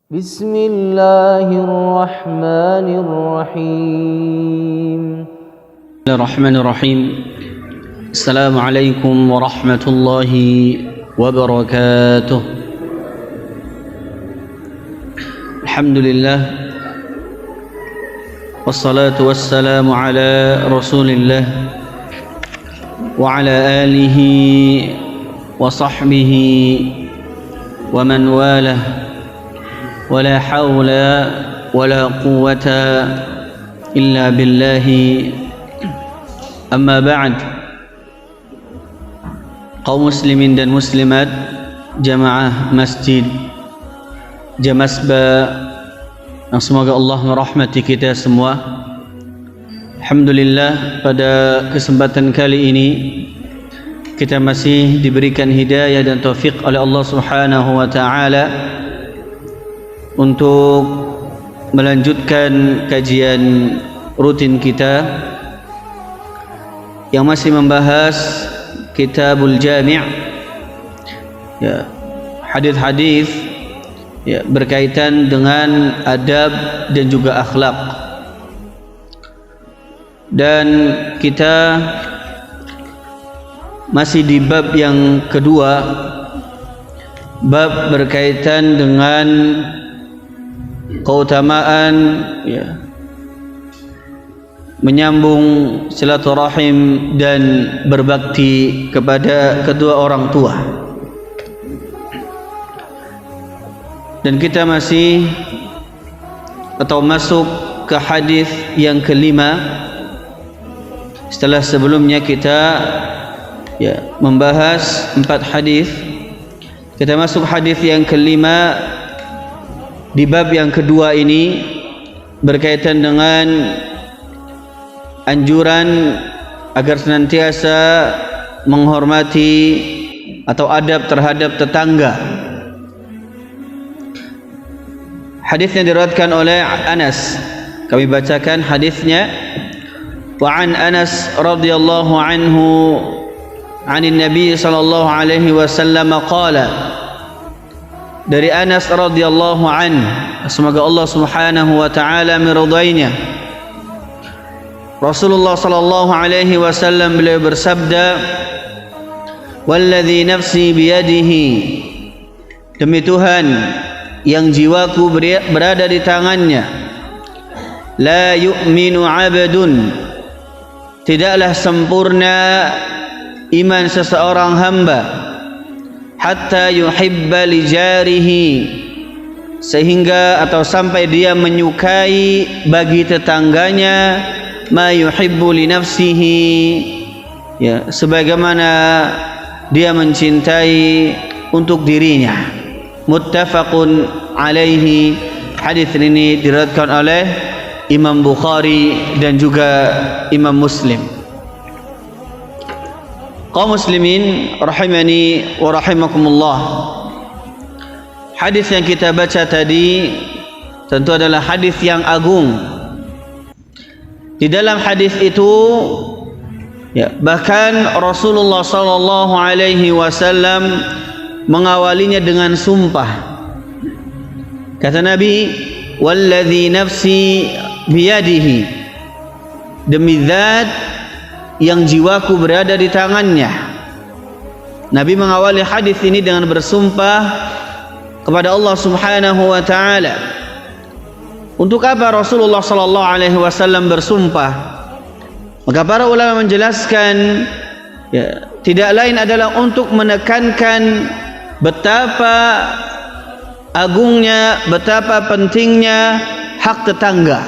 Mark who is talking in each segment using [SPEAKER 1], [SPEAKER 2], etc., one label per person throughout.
[SPEAKER 1] بسم الله الرحمن الرحيم.
[SPEAKER 2] الرحمن الرحيم. السلام عليكم ورحمة الله وبركاته. الحمد لله والصلاة والسلام على رسول الله وعلى آله وصحبه ومن والاه ولا حول ولا قوة إلا بالله. أما بعد, kaum muslimin dan muslimat, jamaah masjid Jamasba yang semoga Allah merahmati kita semua. Alhamdulillah, pada kesempatan kali ini kita masih diberikan hidayah dan taufik oleh Allah Subhanahu wa taala untuk melanjutkan kajian rutin kita yang masih membahas Kitabul Jami', ya, hadis-hadis ya, berkaitan dengan adab dan juga akhlak. Dan kita masih di bab yang kedua, bab berkaitan dengan keutamaan ya, menyambung silaturahim dan berbakti kepada kedua orang tua. Dan kita masih atau masuk ke hadis yang kelima, setelah sebelumnya kita ya membahas 4 hadis. Kita masuk hadis yang kelima di bab yang kedua ini, berkaitan dengan anjuran agar senantiasa menghormati atau adab terhadap tetangga. Hadisnya diriwayatkan oleh Anas. Kami bacakan hadisnya. Wa an Anas radhiyallahu anhu 'anil Nabi sallallahu alaihi wasallam qala. Dari Anas radhiyallahu anhu, semoga Allah Subhanahu wa taala meridainya, Rasulullah sallallahu alaihi wasallam beliau bersabda, "Walladzi nafsi biyadihi," demi Tuhan yang jiwaku berada di tangannya, "La yu'minu 'abdun," tidaklah sempurna iman seseorang hamba, hatta yuhibba li jarihi, sehingga atau sampai dia menyukai bagi tetangganya ma yuhibbu li nafsihi, ya, sebagaimana dia mencintai untuk dirinya. Muttafaqun alaihi. Hadis ini diriwayatkan oleh Imam Bukhari dan juga Imam Muslim. Kaum muslimin rahimani wa rahimakumullah, hadis yang kita baca tadi tentu adalah hadis yang agung. Di dalam hadis itu ya, bahkan Rasulullah sallallahu alaihi wasallam mengawalinya dengan sumpah. Kata Nabi, "Walladzi nafsi biyadihi," demi zat yang jiwaku berada di tangannya. Nabi mengawali hadis ini dengan bersumpah kepada Allah Subhanahu wa taala. Untuk apa Rasulullah sallallahu alaihi wasallam bersumpah? Maka para ulama menjelaskan, ya, tidak lain adalah untuk menekankan betapa agungnya, betapa pentingnya hak tetangga.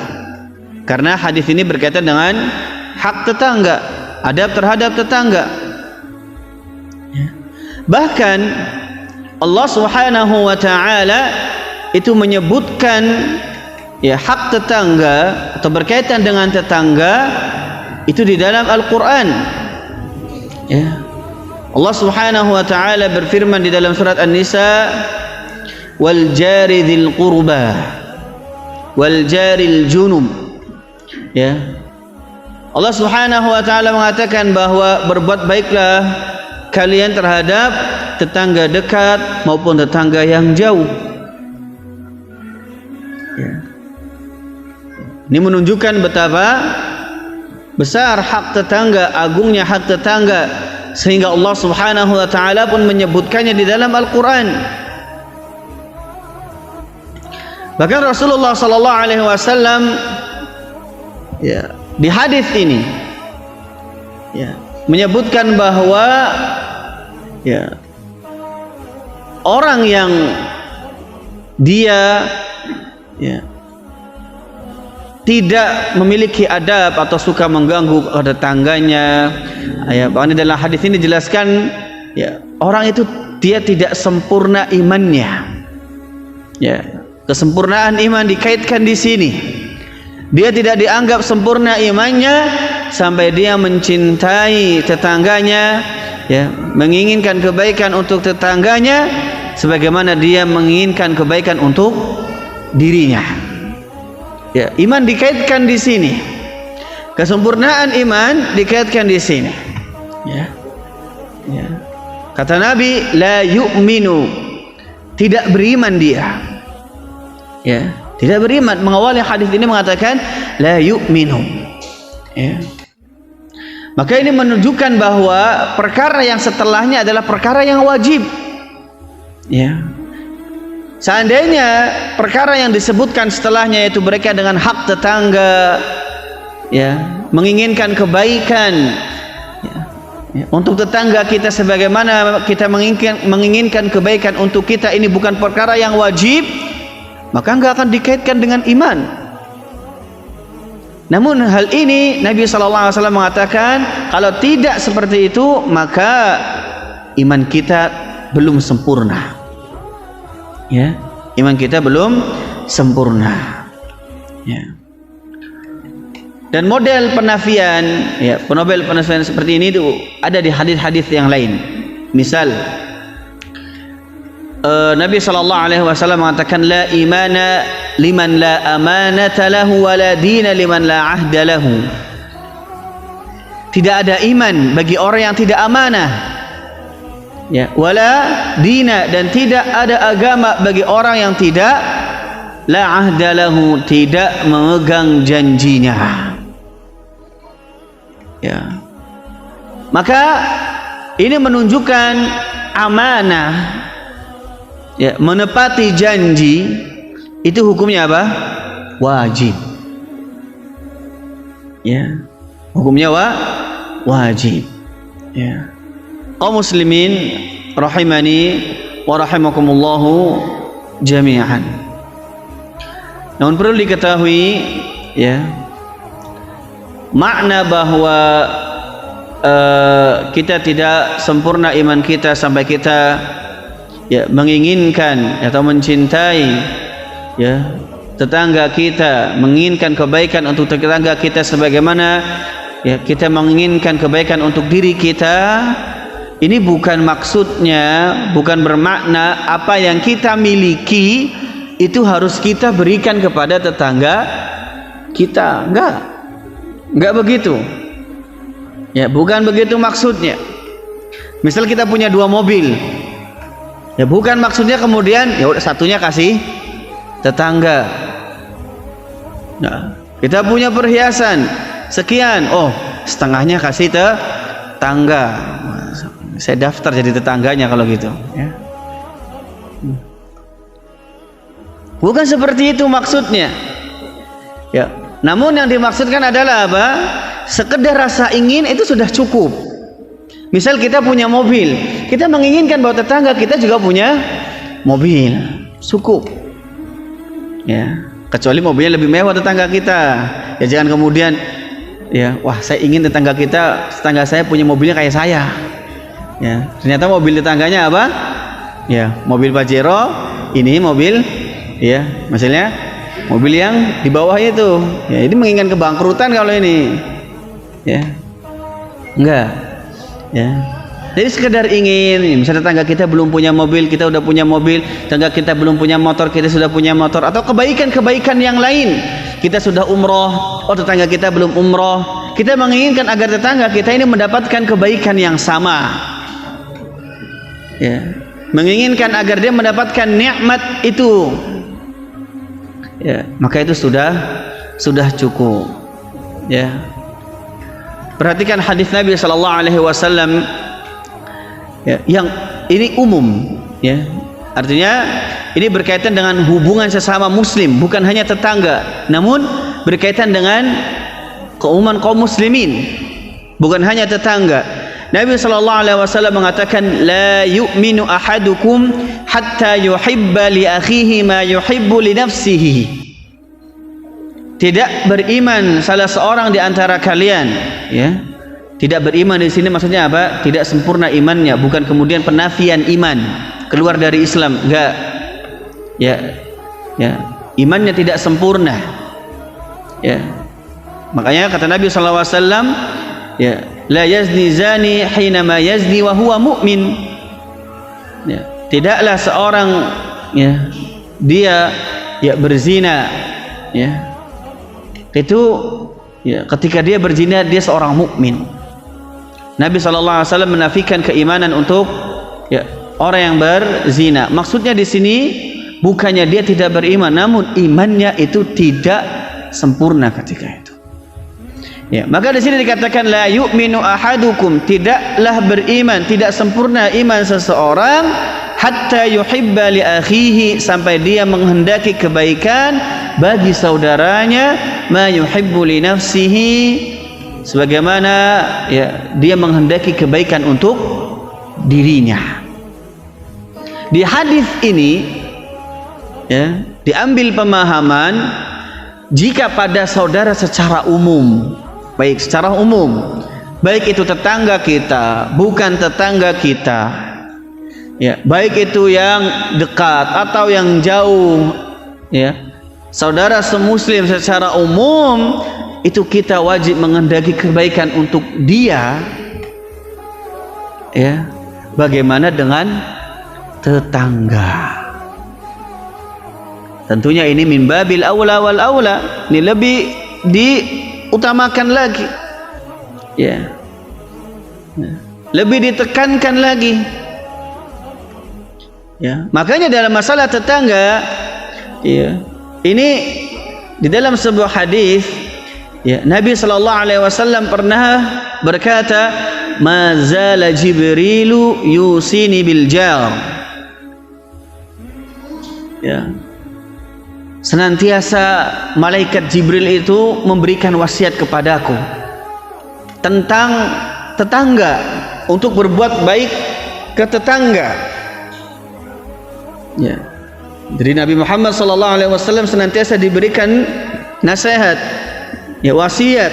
[SPEAKER 2] Karena hadis ini berkaitan dengan hak tetangga, adab terhadap tetangga. Bahkan Allah Subhanahu wa taala itu menyebutkan ya hak tetangga atau berkaitan dengan tetangga itu di dalam Al-Qur'an. Ya. Allah Subhanahu wa taala berfirman di dalam surat An-Nisa, "Wal jari dzil qurba wal jaril junub." Ya. Allah Subhanahu wa taala mengatakan bahwa berbuat baiklah kalian terhadap tetangga dekat maupun tetangga yang jauh. Ya. Ini menunjukkan betapa besar hak tetangga, agungnya hak tetangga, sehingga Allah Subhanahu wa taala pun menyebutkannya di dalam Al-Qur'an. Bahkan Rasulullah sallallahu alaihi wasallam ya, di hadis ini ya, menyebutkan bahwa ya, orang yang dia ya, tidak memiliki adab atau suka mengganggu tetangganya, ya, bahkan dalam hadis ini dijelaskan ya, orang itu dia tidak sempurna imannya. Ya, kesempurnaan iman dikaitkan di sini. Dia tidak dianggap sempurna imannya sampai dia mencintai tetangganya, ya, menginginkan kebaikan untuk tetangganya sebagaimana dia menginginkan kebaikan untuk dirinya. Ya, iman dikaitkan di sini. Kesempurnaan iman dikaitkan di sini. Ya. Ya. Kata Nabi, la yu'minu, tidak beriman dia. Ya, tidak beriman. Mengawali hadis ini mengatakan la yu'minu. Ya. Maka ini menunjukkan bahwa perkara yang setelahnya adalah perkara yang wajib. Ya. Seandainya perkara yang disebutkan setelahnya yaitu berkaitan dengan hak tetangga, ya, menginginkan kebaikan ya, untuk tetangga kita sebagaimana kita menginginkan kebaikan untuk kita, ini bukan perkara yang wajib, maka enggak akan dikaitkan dengan iman. Namun hal ini Nabi SAW mengatakan kalau tidak seperti itu maka iman kita belum sempurna. Ya, iman kita belum sempurna. Ya. Dan model penafian, ya, model penafian seperti ini itu ada di hadis-hadis yang lain. Misal, Nabi SAW mengatakan la imana liman la amanata lahu wa la dina liman la ahda lahu. Tidak ada iman bagi orang yang tidak amanah. Ya, wala dina, dan tidak ada agama bagi orang yang tidak la ahda lahu, tidak memegang janjinya. Ya. Maka ini menunjukkan amanah, ya, menepati janji itu hukumnya apa? Wajib. Ya. Hukumnya wajib. Ya. Kaum muslimin rahimani wa rahimakumullahu jami'an. Namun perlu diketahui ya, makna bahwa kita tidak sempurna iman kita sampai kita ya menginginkan atau mencintai ya tetangga kita, menginginkan kebaikan untuk tetangga kita sebagaimana ya kita menginginkan kebaikan untuk diri kita. Ini bukan maksudnya, bukan bermakna apa yang kita miliki itu harus kita berikan kepada tetangga kita. Enggak begitu. Ya, bukan begitu maksudnya. Misal kita punya 2 mobil. Ya, bukan maksudnya kemudian ya udah satunya kasih tetangga. Nah, kita punya perhiasan sekian, oh setengahnya kasih tetangga. Saya daftar jadi tetangganya kalau gitu ya. Bukan seperti itu maksudnya ya. Namun yang dimaksudkan adalah apa? Sekedar rasa ingin itu sudah cukup. Misal kita punya mobil, kita menginginkan bahwa tetangga kita juga punya mobil, cukup ya. Kecuali mobilnya lebih mewah tetangga kita ya, jangan kemudian ya, wah saya ingin tetangga saya punya mobilnya kayak saya. Ya, ternyata mobil tetangganya apa? Ya, mobil Pajero, ini mobil ya, maksudnya mobil yang di bawah itu. Ya, ini menginginkan kebangkrutan kalau ini. Ya. Enggak. Ya. Jadi sekedar ingin, misalnya tetangga kita belum punya mobil, kita udah punya mobil, tetangga kita belum punya motor, kita sudah punya motor, atau kebaikan-kebaikan yang lain. Kita sudah umroh, oh tetangga kita belum umroh. Kita menginginkan agar tetangga kita ini mendapatkan kebaikan yang sama. Ya, menginginkan agar dia mendapatkan nikmat itu. ya, maka itu sudah cukup. Ya. Perhatikan hadis Nabi sallallahu alaihi wasallam, ya, yang ini umum, ya. Artinya ini berkaitan dengan hubungan sesama muslim, bukan hanya tetangga, namun berkaitan dengan keumuman kaum muslimin, bukan hanya tetangga. Nabi sallallahu alaihi wasallam mengatakan, la yu'minu ahadukum hatta yuhibba li akhihi ma yuhibbu li nafsihi. Tidak beriman salah seorang di antara kalian, ya. Tidak beriman di sini maksudnya apa? Tidak sempurna imannya, bukan kemudian penafian iman, keluar dari Islam, enggak. Ya. Ya, imannya tidak sempurna. Ya. Makanya kata Nabi sallallahu alaihi wasallam, ya, la yazni zani hinama yazni wa huwa mu'min. Ya, tidaklah seorang, ya, dia ya berzina, ya, itu ya ketika dia berzina dia seorang mukmin. Nabi sallallahu alaihi wasallam menafikan keimanan untuk, ya, orang yang berzina. Maksudnya di sini bukannya dia tidak beriman, namun imannya itu tidak sempurna ketika itu. Ya, maka di sini dikatakan la yu'minu ahadukum, tidaklah beriman, tidak sempurna iman seseorang hatta yuhibba li akhihi, sampai dia menghendaki kebaikan bagi saudaranya, ma yuhibbu li nafsihi, sebagaimana, ya, dia menghendaki kebaikan untuk dirinya. Di hadis ini, ya, diambil pemahaman jika pada saudara secara umum, baik secara umum, baik itu tetangga kita, bukan tetangga kita, ya, baik itu yang dekat atau yang jauh, ya, saudara semuslim secara umum, itu kita wajib menghendaki kebaikan untuk dia. Ya, bagaimana dengan tetangga? Tentunya ini min babil aula wal aula, ini lebih diutamakan lagi, ya, lebih ditekankan lagi, ya. Makanya dalam masalah tetangga, ya, ini di dalam sebuah hadis, ya, Nabi sallallahu alaihi wasallam pernah berkata, ma zala Jibrilu yusini bil jar. Ya. Senantiasa malaikat Jibril itu memberikan wasiat kepadaku tentang tetangga, untuk berbuat baik ke tetangga. Ya. Dari Nabi Muhammad sallallahu alaihi wasallam senantiasa diberikan nasihat, ya, wasiat,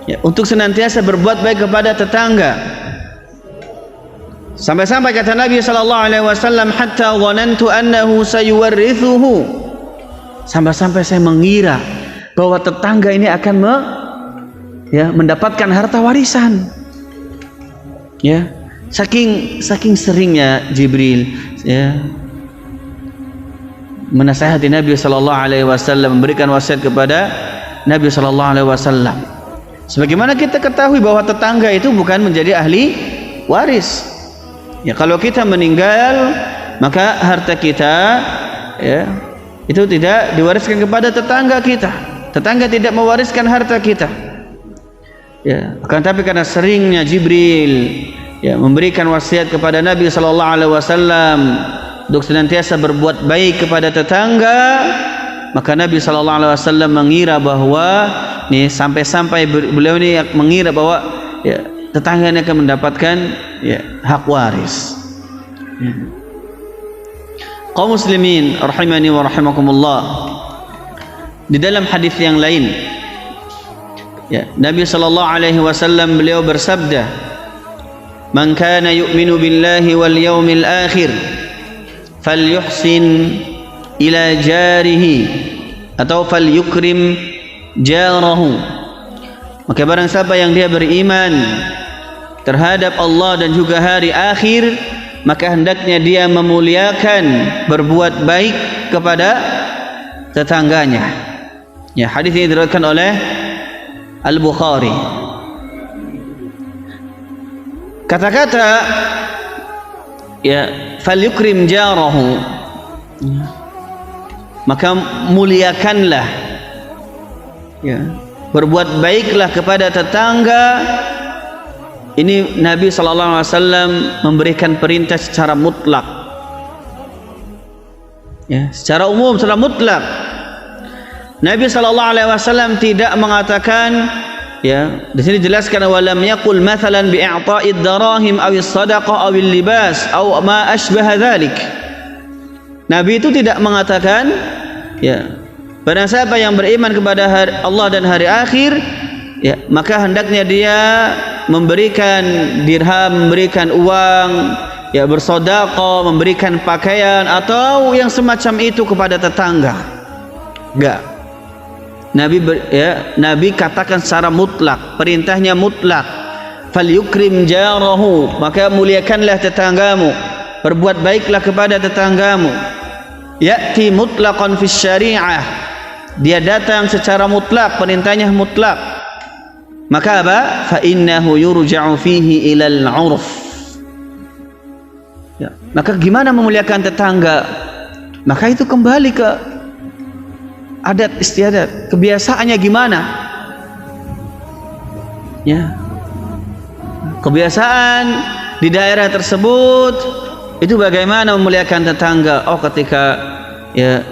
[SPEAKER 2] ya, untuk senantiasa berbuat baik kepada tetangga. Sampai-sampai kata Nabi sallallahu alaihi wasallam, hatta dhanantu annahu sayuwarrithuhu, sampai-sampai saya mengira bahwa tetangga ini akan mendapatkan harta warisan. Ya, saking seringnya Jibril, ya, menasihati Nabi sallallahu alaihi wasallam, memberikan wasiat kepada Nabi sallallahu alaihi wasallam. Sebagaimana kita ketahui bahwa tetangga itu bukan menjadi ahli waris. Ya, kalau kita meninggal, maka harta kita, ya, itu tidak diwariskan kepada tetangga kita. Tetangga tidak mewariskan harta kita. Ya, akan tapi karena seringnya Jibril, ya, memberikan wasiat kepada Nabi sallallahu alaihi wasallam untuk senantiasa berbuat baik kepada tetangga, maka Nabi sallallahu alaihi wasallam mengira bahwa nih, sampai-sampai beliau ini mengira bahwa, ya, tetangganya akan mendapatkan, ya, hak waris. Ya. Kaum muslimin rahimani wa rahimakumullah, di dalam hadis yang lain, ya, Nabi sallallahu alaihi wasallam beliau bersabda, man kana yu'minu billahi wal yawmil akhir falyuhsin ila jarihi atau falyukrim jarahu. Maka barang siapa yang dia beriman terhadap Allah dan juga hari akhir, maka hendaknya dia memuliakan, berbuat baik kepada tetangganya. Ya, hadis ini diriwayatkan oleh Al-Bukhari. Kata-kata, ya, falyukrim jarahu, maka muliakanlah, ya, berbuat baiklah kepada tetangga. Ini Nabi sallallahu alaihi wasallam memberikan perintah secara mutlak, ya, secara umum, secara mutlak. Nabi sallallahu alaihi wasallam tidak mengatakan, ya, di sini dijelaskan walam yaqul mathalan bi i'ta'id darahim aw as-sadaqah aw al-libas aw ma ashbaha dzalik. Nabi itu tidak mengatakan, ya, barang siapa yang beriman kepada Allah dan hari akhir, ya, maka hendaknya dia memberikan dirham, memberikan uang, ya, bersedekah, memberikan pakaian atau yang semacam itu kepada tetangga. Enggak. Nabi katakan secara mutlak, perintahnya mutlak. Falyukrim jarahu, maka muliakanlah tetanggamu, berbuat baiklah kepada tetanggamu. Ya'ti mutlaqan fi syari'ah, dia datang secara mutlak, perintahnya mutlak. Maka apa? Fa innahu yurja'u fihi ilal 'urf. Ya, maka gimana memuliakan tetangga? Maka itu kembali ke adat istiadat, kebiasaannya gimana? Ya. Kebiasaan di daerah tersebut itu bagaimana memuliakan tetangga? Oh, ketika, ya,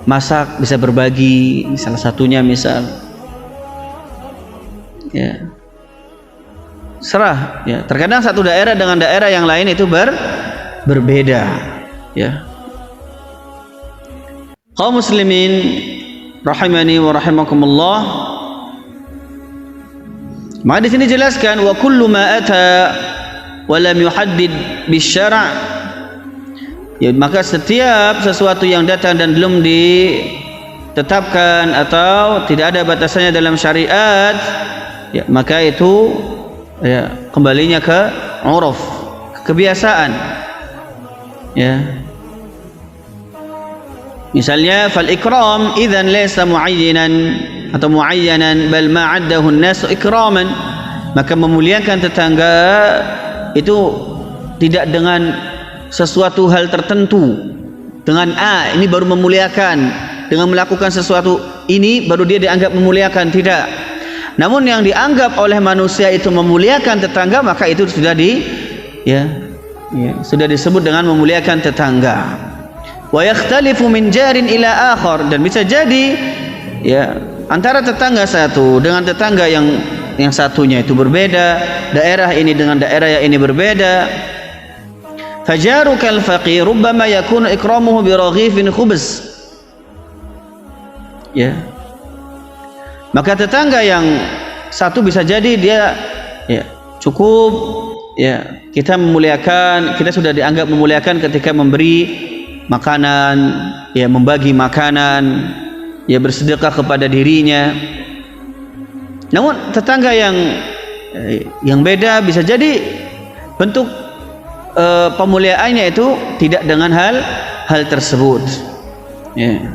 [SPEAKER 2] masak bisa berbagi, salah satunya misal, ya, serah, ya. Terkadang satu daerah dengan daerah yang lain itu berbeda, ya. Kaum muslimin rahimani wa rahimakumullah, maka di sini jelaskan wa kullu ma ata wa lam yuhaddid bisyara', ya, maka setiap sesuatu yang datang dan belum ditetapkan atau tidak ada batasannya dalam syariat, ya, maka itu, ya, kembalinya ke uruf, kebiasaan, ya. Misalnya fal ikram idzan laysa muayyanan atau muayyanan bal ma 'addahu an-nas ikraman, maka memuliakan tetangga itu tidak dengan sesuatu hal tertentu, dengan ini baru memuliakan, dengan melakukan sesuatu ini baru dia dianggap memuliakan, tidak. Namun yang dianggap oleh manusia itu memuliakan tetangga, maka itu sudah sudah disebut dengan memuliakan tetangga. Wa yakhtalifu min jarin ila akhar, dan bisa jadi, ya, antara tetangga satu dengan tetangga yang satunya itu berbeda, daerah ini dengan daerah yang ini berbeda. Fajarukal faqir rubbama yakunu ikramuhu bi raghifin khubz, ya, maka tetangga yang satu bisa jadi dia, ya, cukup, ya, kita memuliakan, kita sudah dianggap memuliakan ketika memberi makanan, ya, membagi makanan, ya, bersedekah kepada dirinya. Namun tetangga yang beda bisa jadi bentuk pemuliaannya itu tidak dengan hal tersebut, ya.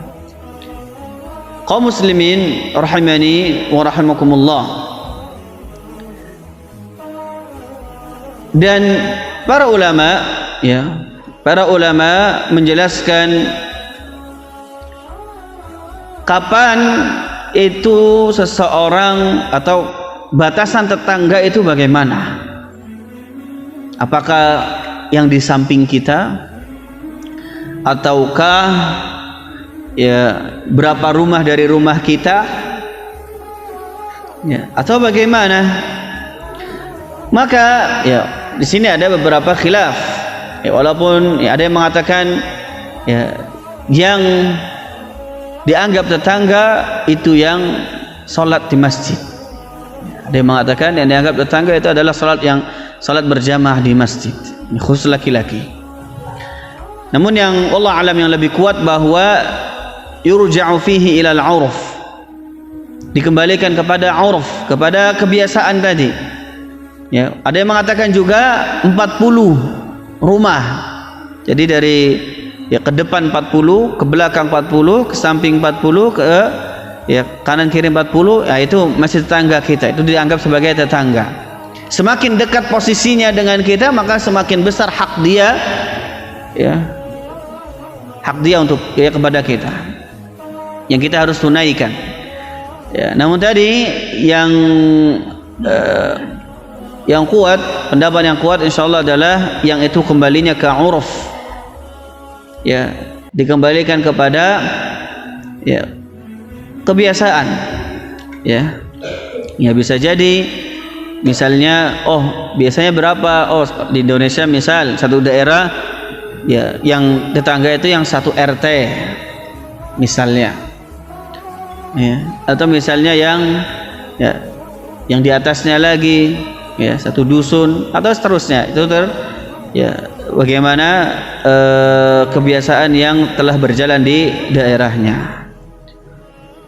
[SPEAKER 2] Kaum muslimin rahimani wa rahimakumullah, dan para ulama, ya, para ulama menjelaskan kapan itu seseorang atau batasan tetangga itu bagaimana. Apakah yang di samping kita, ataukah, ya, berapa rumah dari rumah kita, ya, atau bagaimana? Maka, ya, di sini ada beberapa khilaf. Ya, walaupun, ya, ada yang mengatakan, ya, yang dianggap tetangga itu yang salat di masjid. Ada yang mengatakan yang dianggap tetangga itu adalah salat berjamaah di masjid, khusus laki-laki. Namun yang Allah alam yang lebih kuat bahwa yurja'u fihi ilal 'urf, dikembalikan kepada 'urf, kepada kebiasaan tadi. Ya, ada yang mengatakan juga 40 rumah. Jadi dari, ya, ke depan 40, ke belakang 40, ke samping 40, ke, ya, kanan kiri 40, ya, itu masih tetangga kita, itu dianggap sebagai tetangga. Semakin dekat posisinya dengan kita, maka semakin besar hak dia, ya, hak dia untuk kepada kita yang kita harus tunaikan. Ya, namun tadi yang kuat, pendapat yang kuat insyaallah adalah yang itu kembalinya ke uruf. Ya, dikembalikan kepada ya kebiasaan. Ya. Ya bisa jadi misalnya biasanya berapa? Di Indonesia misal satu daerah ya yang tetangga itu yang satu RT misalnya. Ya, atau misalnya yang di atasnya lagi ya satu dusun atau seterusnya. Itu bagaimana kebiasaan yang telah berjalan di daerahnya.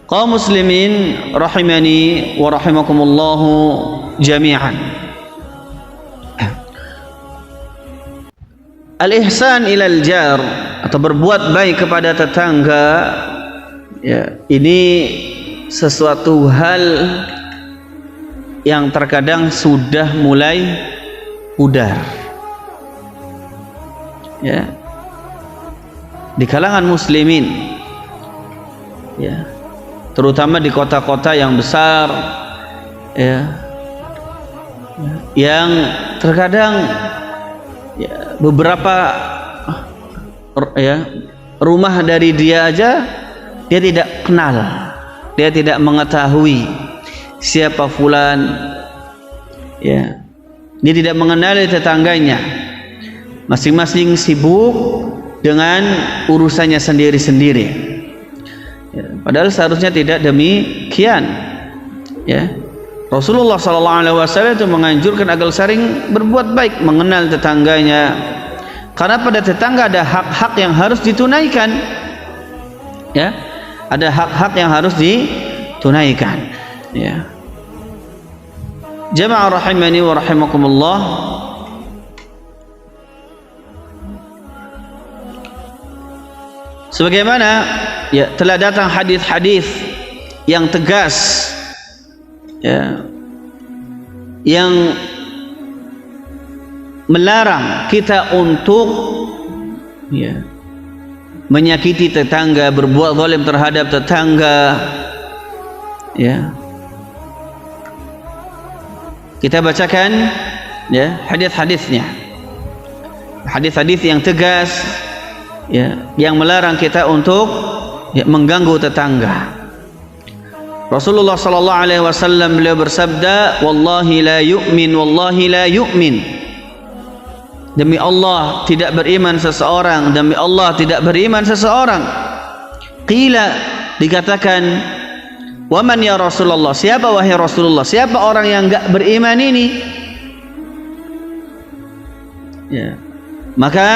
[SPEAKER 2] Kaum muslimin rahimani wa rahimakumullahu jami'an. Al-ihsan ilal jar atau berbuat baik kepada tetangga ya, ini sesuatu hal yang terkadang sudah mulai pudar ya di kalangan muslimin ya, terutama di kota-kota yang besar ya, yang terkadang ya, beberapa ya rumah dari dia aja dia tidak kenal, dia tidak mengetahui siapa fulan ya, dia tidak mengenali tetangganya, masing-masing sibuk dengan urusannya sendiri-sendiri ya, padahal seharusnya tidak demikian ya. Rasulullah SAW itu menganjurkan agar sering berbuat baik, mengenal tetangganya, karena pada tetangga ada hak-hak yang harus ditunaikan ya, ada hak-hak yang harus ditunaikan ya. Jamaah rahimani wa rahimakumullah, sebagaimana ya telah datang hadis-hadis yang tegas ya, yang melarang kita untuk ya menyakiti tetangga, berbuat zalim terhadap tetangga ya. Kita bacakan ya hadis-hadisnya, hadis-hadis yang tegas ya, yang melarang kita untuk ya, mengganggu tetangga. Rasulullah sallallahu alaihi wasallam beliau bersabda, wallahi la yu'min, demi Allah tidak beriman seseorang, demi Allah tidak beriman seseorang. Qila, dikatakan, waman ya Rasulullah, siapa wahai Rasulullah, siapa orang yang enggak beriman ini ya. Maka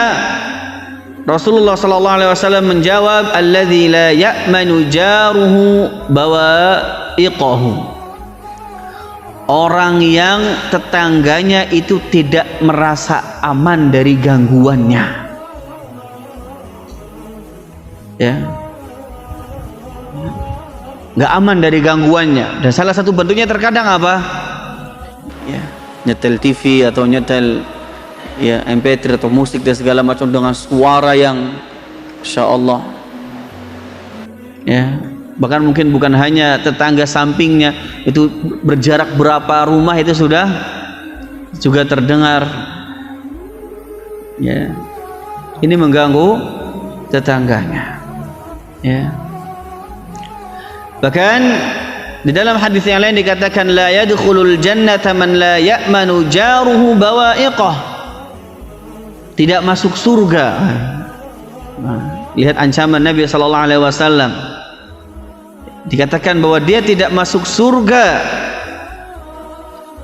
[SPEAKER 2] Rasulullah sallallahu alaihi wasallam menjawab, alladzi la ya'manu jaruhu bawa'iqahu, orang yang tetangganya itu tidak merasa aman dari gangguannya ya, nggak aman dari gangguannya. Dan salah satu bentuknya terkadang apa ya, nyetel TV atau nyetel ya MP3 atau musik dan segala macam dengan suara yang Masya Allah ya, bahkan mungkin bukan hanya tetangga sampingnya, itu berjarak berapa rumah itu sudah juga terdengar ya. Ini mengganggu tetangganya ya. Bahkan di dalam hadis yang lain dikatakan, la yadkhulul jannata man la ya'manu jaruhu bawa'iqah, tidak masuk surga. Lihat ancaman Nabi sallallahu alaihi wasallam, dikatakan bahwa dia tidak masuk surga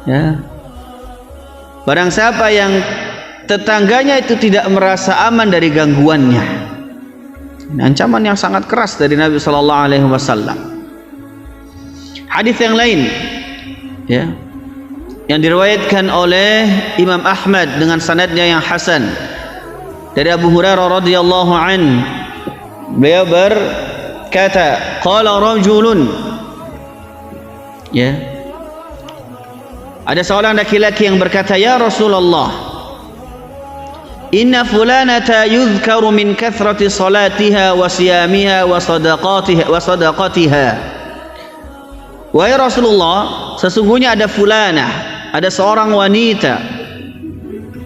[SPEAKER 2] ya, barang siapa yang tetangganya itu tidak merasa aman dari gangguannya. Ini ancaman yang sangat keras dari Nabi sallallahu alaihi wasallam. Hadis yang lain ya, yang diriwayatkan oleh Imam Ahmad dengan sanadnya yang hasan dari Abu Hurairah radhiyallahu an, beliau berkata, qala rajulun ya, ada seorang laki-laki yang berkata, ya Rasulullah, inna fulanata yudhkaru min kathrati salatiha wa siyamiha wa sadaqatiha. Wahai Rasulullah, sesungguhnya ada fulanah, ada seorang wanita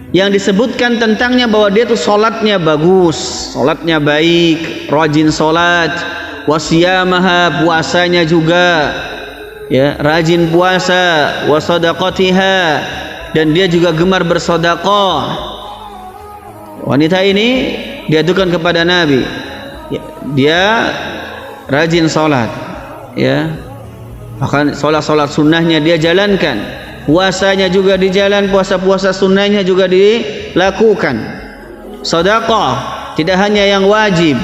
[SPEAKER 2] yang disebutkan tentangnya bahwa dia tuh salatnya bagus, salatnya baik, rajin salat, wasiyamaha, puasanya juga ya, rajin puasa, wasadaqatiha, dan dia juga gemar bersedekah. Wanita ini diadukan kepada Nabi, ya, dia rajin salat, ya, bahkan salat sunnahnya dia jalankan, puasanya juga dijalan, puasa sunnahnya juga dilakukan, sedekah tidak hanya yang wajib,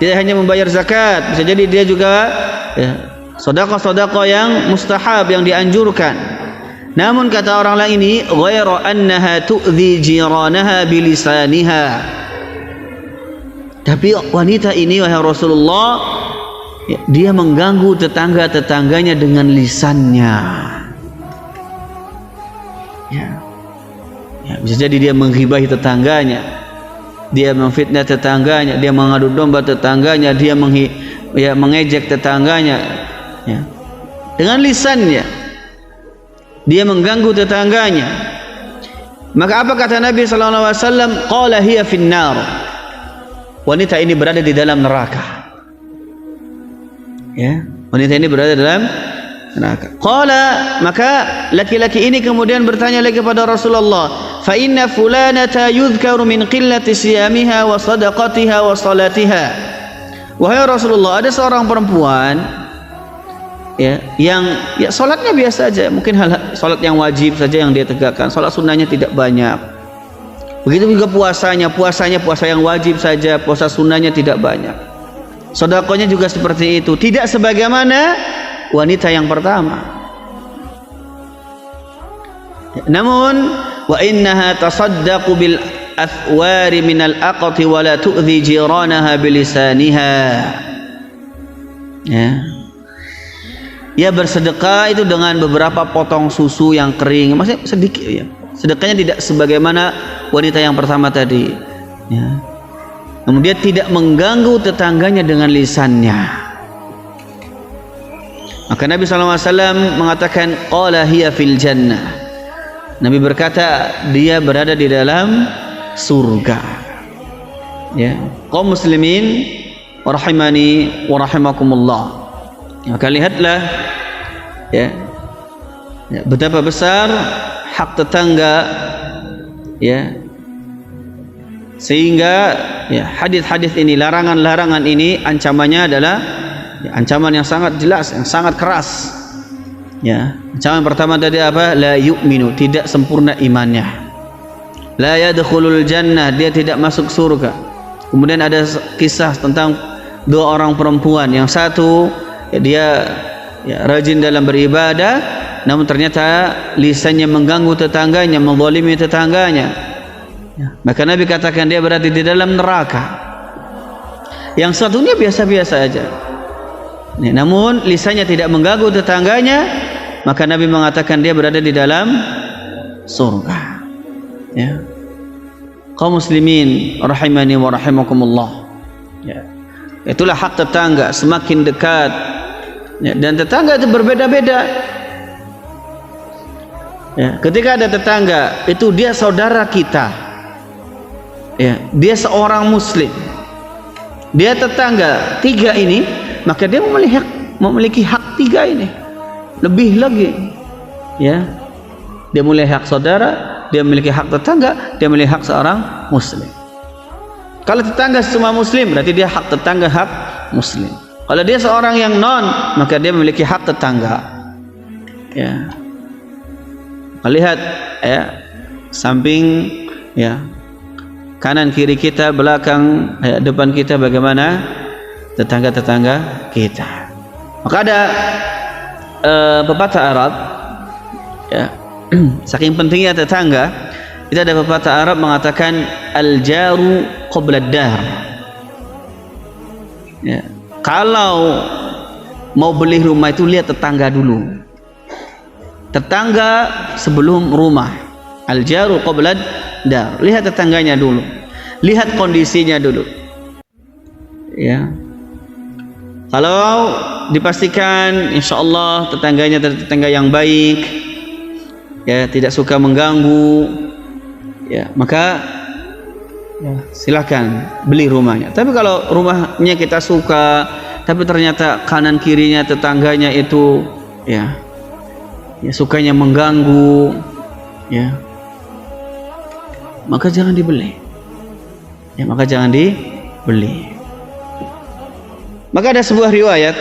[SPEAKER 2] tidak hanya membayar zakat, bisa jadi dia juga ya, sedekah yang mustahab, yang dianjurkan. Namun kata orang lain ini, ghairu annaha tu'dhi jiranaha bilisaniha. Tapi wanita ini wahai Rasulullah, ya, dia mengganggu tetangga-tetangganya dengan lisannya. Ya, bisa jadi dia menghibahi tetangganya, dia memfitnah tetangganya, dia mengadu domba tetangganya, dia mengejek tetangganya, ya, dengan lisannya. Dia mengganggu tetangganya. Maka apa kata Nabi sallallahu alaihi wasallam? Qala hiya finnar. Wanita ini berada di dalam neraka. Ya, wanita ini berada dalam neraka. Qala, maka laki-laki ini kemudian bertanya lagi kepada Rasulullah, fa inna fulanata yudhkaru min qillati siyamiha wa sadaqatiha wa salatiha. Wahai Rasulullah, ada seorang perempuan ya, yang ya salatnya biasa saja, mungkin salat yang wajib saja yang dia tegakkan, salat sunnahnya tidak banyak. Begitu juga puasanya puasa yang wajib saja, puasa sunnahnya tidak banyak. Sedekahnya juga seperti itu, tidak sebagaimana wanita yang pertama. Namun wa innaha tasaddaqu bil athwari minal aqti wa la tu'dhi jiranaha bilisaniha. Ya, ia bersedekah itu dengan beberapa potong susu yang kering, maksudnya sedikit ya. Sedekahnya tidak sebagaimana wanita yang pertama tadi, ya. Namun dia tidak mengganggu tetangganya dengan lisannya. Maka Nabi SAW mengatakan qala hiya fil jannah. Nabi berkata dia berada di dalam surga. Ya, kaum muslimin rahimani wa rahimakumullah. Maka lihatlah ya, betapa besar hak tetangga ya, sehingga ya, hadis-hadis ini, larangan-larangan ini ancamannya adalah ya, ancaman yang sangat jelas, yang sangat keras ya. Ancaman pertama tadi apa? La yu'minu, tidak sempurna imannya. La yadkhulul jannah, dia tidak masuk surga. Kemudian ada kisah tentang dua orang perempuan, yang satu ya, dia ya, rajin dalam beribadah, namun ternyata lisannya mengganggu tetangganya, menzalimi tetangganya ya. Maka Nabi katakan dia berada di dalam neraka. Yang satunya biasa-biasa aja ya, namun lisannya tidak mengganggu tetangganya, maka Nabi mengatakan dia berada di dalam surga ya. Kaum muslimin rahimani wa rahimakumullah ya. Itulah hak tetangga, semakin dekat ya, dan tetangga itu berbeda-beda ya. Ketika ada tetangga itu dia saudara kita ya, dia seorang muslim, dia tetangga tiga ini, maka dia memiliki hak tiga ini lebih lagi ya. Dia memiliki hak saudara, dia memiliki hak tetangga, dia memiliki hak seorang muslim. Kalau tetangga semua muslim, berarti dia hak tetangga, hak muslim. Kalau dia seorang yang non, maka dia memiliki hak tetangga ya. Lihat ya, samping ya, kanan kiri kita, belakang ya, depan kita, bagaimana tetangga-tetangga kita. Maka ada pepatah Arab ya, saking pentingnya tetangga, kita ada pepatah Arab mengatakan al-jaru qabla ad-dar ya. Kalau mau beli rumah itu lihat tetangga dulu, tetangga sebelum rumah. Al-jaru qabla ad-dar, lihat tetangganya dulu. lihat kondisinya dulu. Ya. Kalau dipastikan insyaallah tetangganya tetangga yang baik, ya, tidak suka mengganggu, ya, maka ya, silakan beli rumahnya. Tapi kalau rumahnya kita suka, tapi ternyata kanan kirinya tetangganya itu ya sukanya mengganggu, ya, maka jangan dibeli. Ya, maka jangan dibeli. Maka ada sebuah riwayat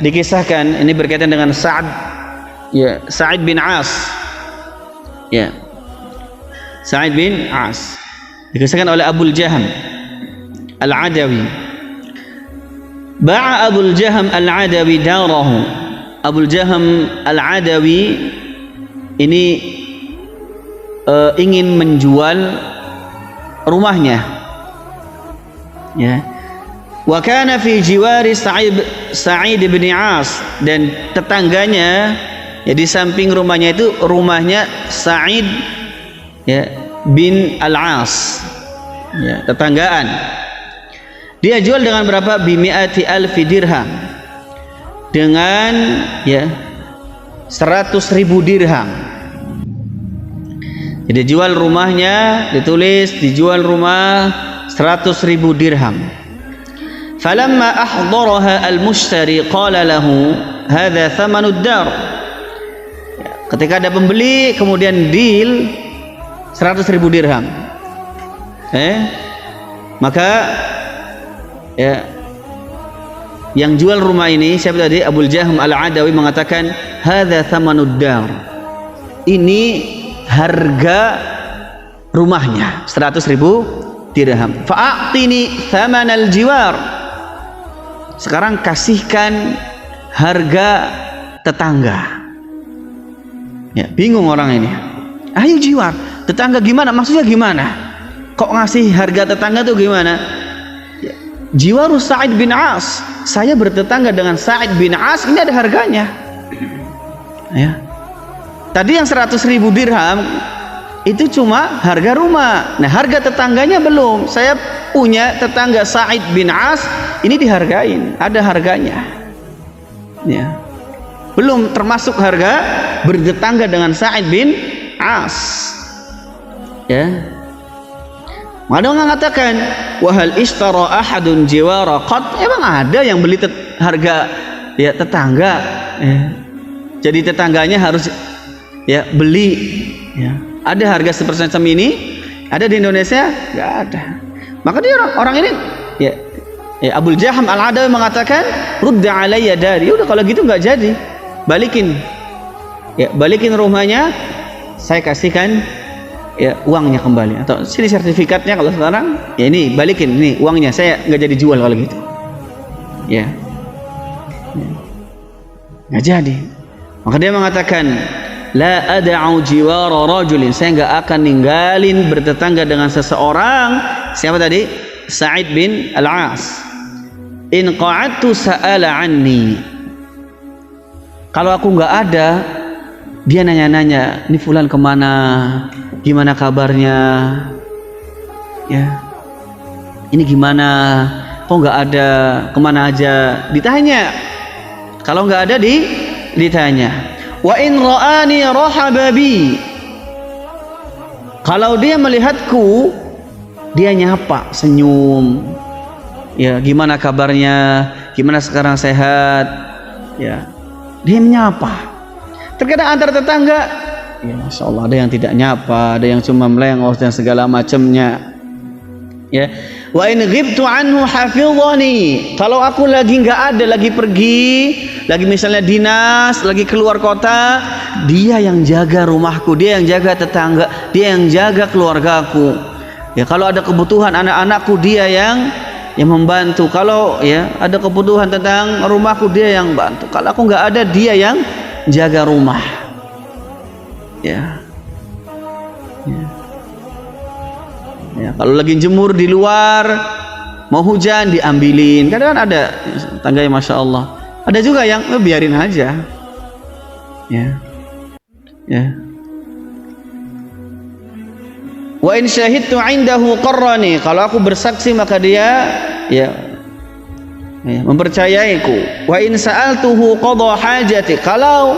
[SPEAKER 2] dikisahkan, ini berkaitan dengan Sa'id bin As. Ya. Sa'id bin As dikisahkan oleh Abul Jaham Al-Adawi. Ba'a Abul Jaham Al-Adawi darahu. Abul Jaham Al-Adawi ini ingin menjual rumahnya. Ya. Wa kana fi jiwari Sa'id bin As, dan tetangganya ya di samping rumahnya itu rumahnya Sa'id ya bin Al-As, ya, tetanggaan. Dia jual dengan berapa? Bimi'ati alfi dirham, dengan ya 100.000 dirham. Jadi jual rumahnya, ditulis dijual rumah 100.000 dirham. Falamma ahdaraha al-mushtari qala lahu hadha thamanud dar. Ketika ada pembeli kemudian deal 100.000 dirham, maka ya yang jual rumah ini siapa tadi? Abul Jaham Al-Adawi mengatakan hadza thamanud dar, ini harga rumahnya 100.000 dirham. Fa'atini thamanal jiwar, sekarang kasihkan harga tetangga. Ya, bingung orang ini. Ayo jiwar, tetangga gimana? Maksudnya gimana? Kok ngasih harga tetangga tuh gimana? Ya, jiwaru Sa'id bin As, saya bertetangga dengan Sa'id bin As, ini ada harganya. Ya. Tadi yang 100.000 dirham itu cuma harga rumah. Nah, harga tetangganya belum. Saya punya tetangga Sa'id bin As, ini dihargain, ada harganya. Ya. Belum termasuk harga bertetangga dengan Sa'id bin As. Ya. Ada orang mengatakan, wahal ishtara ahadun jiwara qad, emang ada yang beli harga ya tetangga. Ya. Jadi tetangganya harus ya beli. Ya. Ada harga sepersemacam ini, ada di Indonesia? Nggak ada. Maka dia orang ini ya Abul Jaham Al-Adawi mengatakan, rudda alayya dari. Udah kalau gitu nggak jadi, balikin. Ya, balikin rumahnya, saya kasihkan ya uangnya kembali, atau sini sertifikatnya kalau sekarang, ya ini balikin, ini uangnya, saya nggak jadi jual kalau gitu. Ya. Nggak jadi. Maka dia mengatakan, la ad'u jiwara rajulin, saya nggak akan ninggalin bertetangga dengan seseorang. Siapa tadi? Sa'id bin Al-As. In qa'adtu sa'ala anni, kalau aku nggak ada, dia nanya-nanya, ini fulan kemana, gimana kabarnya, ya, ini gimana, kok nggak ada, kemana aja, ditanya. Kalau nggak ada ditanya. Wa in ra'ani rahaba bi, kalau dia melihatku, dia nyapa, senyum, ya, gimana kabarnya, gimana sekarang, sehat, ya, dia menyapa. Terkadang antar tetangga, ya, Masya Allah, ada yang tidak nyapa, ada yang cuma melengos dan segala macamnya. Ya, wa in ghibtu anhu hafizani, kalau aku lagi nggak ada, lagi pergi, lagi misalnya dinas, lagi keluar kota, dia yang jaga rumahku, dia yang jaga tetangga, dia yang jaga keluargaku. Ya, kalau ada kebutuhan anak-anakku, dia yang membantu. Kalau ya ada kebutuhan tentang rumahku, dia yang bantu. Kalau aku nggak ada, dia yang jaga rumah. Ya. Ya. Ya, kalau lagi jemur di luar, mau hujan diambilin. Kadang ada tangganya, Masya Allah. Ada juga yang biarin aja. Ya. Ya. Wa in syahidtu 'indahu qarrani, kalau aku bersaksi maka dia mempercayaiku. Wa in sa'altuhu qada hajati, kalau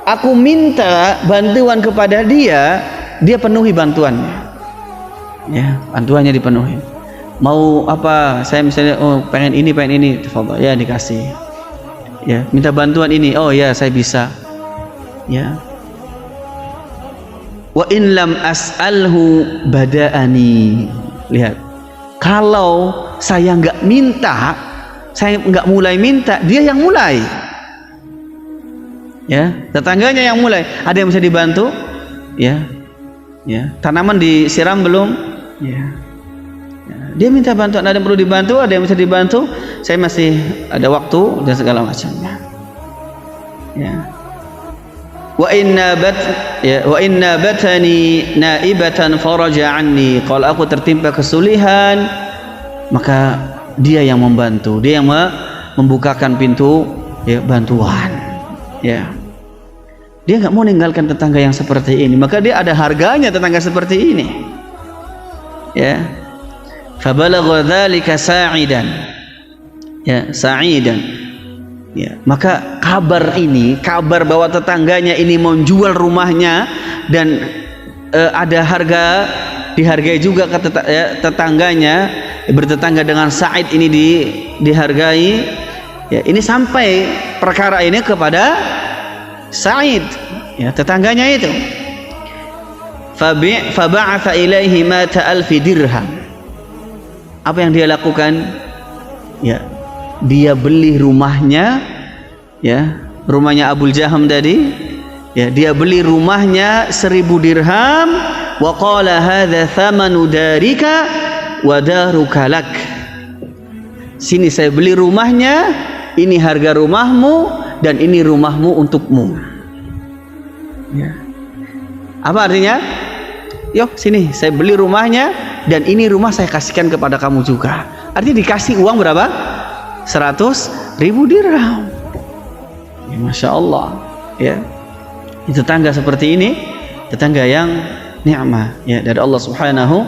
[SPEAKER 2] aku minta bantuan kepada dia, dia penuhi bantuannya. Ya, bantuannya dipenuhi. Mau apa? Saya misalnya pengen ini, tafadhol, ya dikasih. Ya, minta bantuan ini. Oh ya, saya bisa. Ya. Wa in lam as'alhu bada'ani. Lihat. Kalau saya enggak minta, saya enggak mulai minta, dia yang mulai. Ya, tetangganya yang mulai. Ada yang bisa dibantu? Ya. Ya, tanaman disiram belum? Ya. Ya. Dia minta bantuan, ada yang perlu dibantu, ada yang bisa dibantu. Saya masih ada waktu dan segala macamnya. Ya. Wa inna batani naibatan faraja anni, kalau aku tertimpa kesulihan maka dia yang membantu, dia yang membukakan pintu bantuan. Ya, dia nggak mau meninggalkan tetangga yang seperti ini, maka dia ada harganya tetangga seperti ini. Ya, fabalagha dzalika sa'idan, ya sa'idan. Ya, maka kabar bahwa tetangganya ini mau jual rumahnya dan ada harga, dihargai juga ke tetangganya, bertetangga dengan Sa'id ini dihargai. Ya, ini sampai perkara ini kepada Sa'id, ya tetangganya itu. Faba'atha ilaihi mata alfi dirham. Apa yang dia lakukan? Ya, dia beli rumahnya, ya rumahnya Abu Jaham tadi, ya dia beli rumahnya 1000 dirham. Wa qala hadza thamanu darika wa daruka lak. Sini saya beli rumahnya, ini harga rumahmu dan ini rumahmu untukmu. Ya. Apa artinya? Yuk sini saya beli rumahnya dan ini rumah saya kasihkan kepada kamu juga. Artinya dikasih uang berapa? 100.000 dirham. Ya, Masya Allah. Ya, tetangga seperti ini, tetangga yang ni'mah, ya dari Allah Subhanahu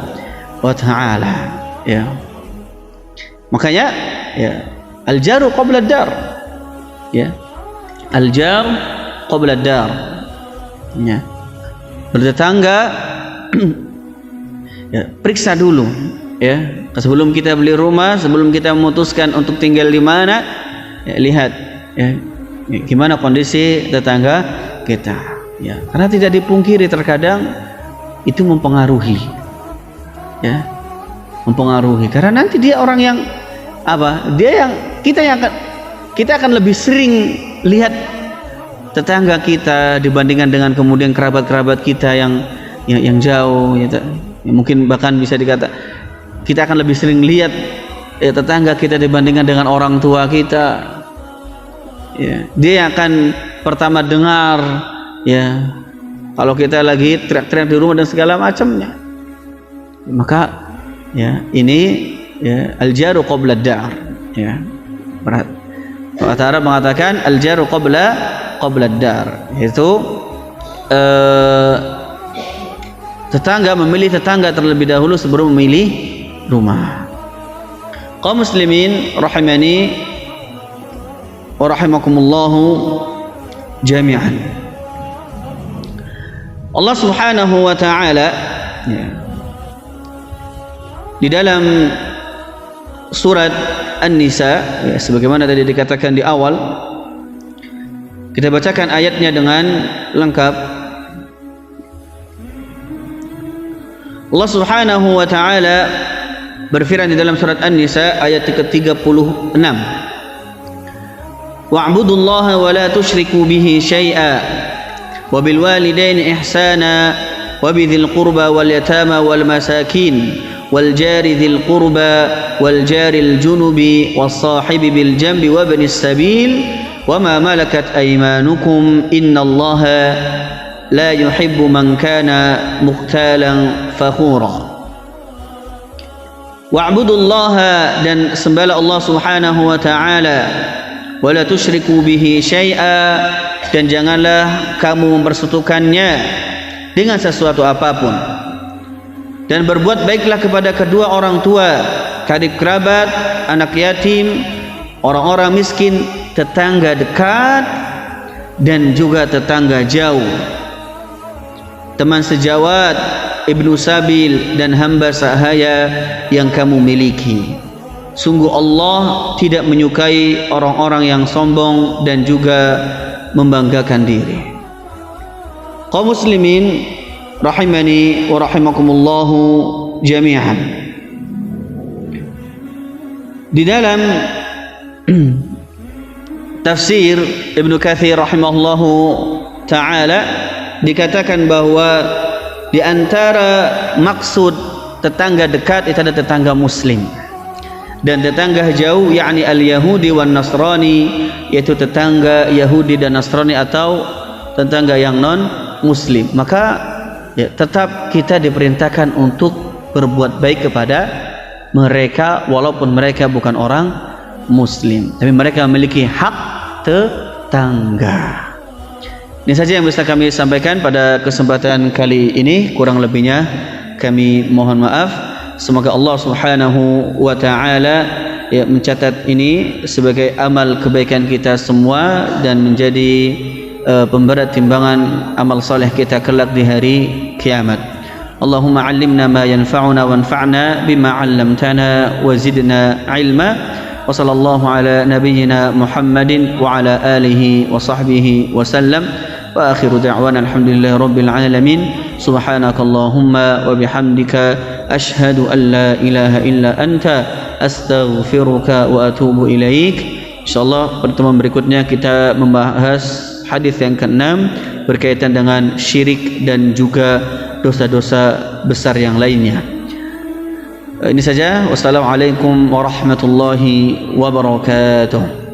[SPEAKER 2] wa Ta'ala. Ya, makanya ya al-jaru qabla ad-dar. Ya, al-jar qabla ad-dar. Ya, bertetangga ya, periksa dulu. Ya, sebelum kita beli rumah, sebelum kita memutuskan untuk tinggal di mana, ya, lihat ya, gimana kondisi tetangga kita. Ya, karena tidak dipungkiri terkadang itu mempengaruhi, ya, mempengaruhi. Karena nanti dia orang yang apa? Dia yang kita akan lebih sering lihat tetangga kita dibandingkan dengan kemudian kerabat-kerabat kita yang jauh. Ya, mungkin bahkan bisa dikata kita akan lebih sering lihat tetangga kita dibandingkan dengan orang tua kita. Ya, dia akan pertama dengar ya kalau kita lagi teriak-teriak di rumah dan segala macamnya. Maka ya ini ya al-jaru qabla ad-dar. Ya. Bahasa Arab mengatakan al-jaru qabla ad-dar. Itu tetangga memilih tetangga terlebih dahulu sebelum memilih rumah. Kaum muslimin rahimani wa rahimakumullahu jami'an. Allah Subhanahu wa Ta'ala ya, di dalam surat An-Nisa, ya, sebagaimana tadi dikatakan di awal, kita bacakan ayatnya dengan lengkap. Allah Subhanahu wa Ta'ala berfirman di dalam surat An-Nisa ayat ke-36, wa'budullaha wa la tusyriku bihi syai'a wa bil walidaini ihsana wa bidzil qurba wal yatama wal masakin wal jari dzil qurba wal jaril junubi was sahibi bil janbi wa ibnis sabil wa ma malakat aymanukum innallaha la yuhibbu man kana mukhtalan fakhura. Wa'budullaha, dan sembahlah Allah Subhanahu wa Ta'ala, wa la tusyriku bihi syai'a, dan janganlah kamu mempersekutukannya dengan sesuatu apapun. dan berbuat baiklah kepada kedua orang tua, karib kerabat, anak yatim, orang-orang miskin, tetangga dekat dan juga tetangga jauh, teman sejawat, ibnu sabil dan hamba sahaya yang kamu miliki. Sungguh Allah tidak menyukai orang-orang yang sombong dan juga membanggakan diri. Kaum muslimin rahimani wa rahimakumullahu jami'an. Di dalam tafsir Ibnu Katsir rahimahullahu taala dikatakan bahwa di antara maksud tetangga dekat itu ada tetangga muslim, dan tetangga jauh yakni al-yahudi wan nasrani, yaitu tetangga Yahudi dan Nasrani atau tetangga yang non muslim. Maka ya, tetap kita diperintahkan untuk berbuat baik kepada mereka walaupun mereka bukan orang muslim, tapi mereka memiliki hak tetangga. Ini saja yang bisa kami sampaikan pada kesempatan kali ini. Kurang lebihnya kami mohon maaf. Semoga Allah Subhanahu wa taala ya mencatat ini sebagai amal kebaikan kita semua dan menjadi pemberat timbangan amal saleh kita kelak di hari kiamat. Allahumma 'allimna ma yanfa'una wanfa'na bima 'allamtana wa zidna 'ilma. Wa sallallahu ala nabiyyina Muhammadin wa ala alihi wa sahbihi wa sallam. Wa akhiru da'wana alhamdulillahi rabbil alamin. Subhanakallahumma wa bihamdika ashhadu an la ilaha illa anta astaghfiruka wa atubu ilaik. Insyaallah pertemuan berikutnya kita membahas hadis yang ke-6 berkaitan dengan syirik dan juga dosa-dosa besar yang lainnya. Ini saja. Wassalamualaikum warahmatullahi wabarakatuh.